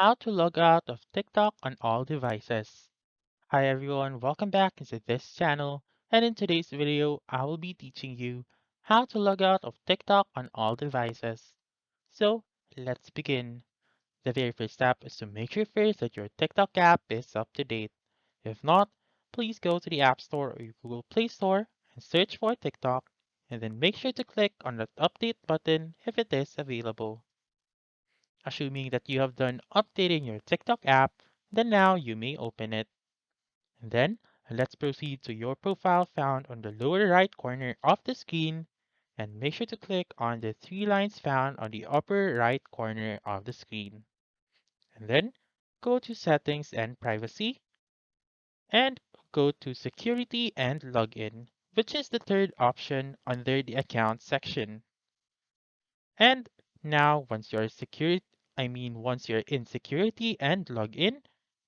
How to log out of TikTok on all devices. Hi everyone, welcome back into this channel, and in today's video I will be teaching you how to log out of TikTok on all devices. So let's begin. The very first step is to make sure first that your TikTok app is up to date. If not, please go to the App Store or your Google Play Store and search for TikTok, and then make sure to click on the update button if it is available. Assuming that you have done updating your TikTok app, then now you may open it. And then let's proceed to your profile found on the lower right corner of the screen and make sure to click on the three lines found on the upper right corner of the screen. And then go to Settings and Privacy and go to Security and Login, which is the third option under the Account section. And now once you're in security and log in,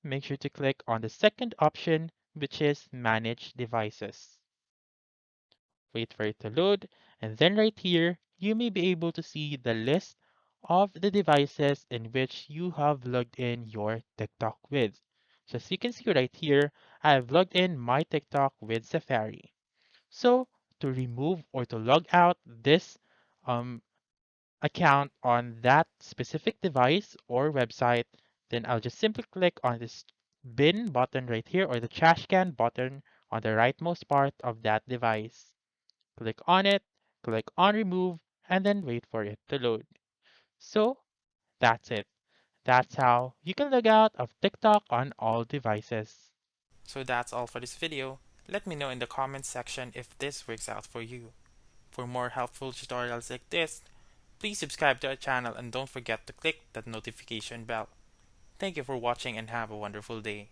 make sure to click on the second option, which is manage devices. Wait for it to load, and then right here, you may be able to see the list of the devices in which you have logged in your TikTok with. So as you can see right here, I have logged in my TikTok with Safari. So to remove or to log out this um, account on that specific device or website, then I'll just simply click on this bin button right here or the trash can button on the rightmost part of that device. Click on it, click on remove, and then wait for it to load. So that's it. That's how you can log out of TikTok on all devices. So that's all for this video. Let me know in the comments section if this works out for you. For more helpful tutorials like this, please subscribe to our channel and don't forget to click that notification bell. Thank you for watching and have a wonderful day.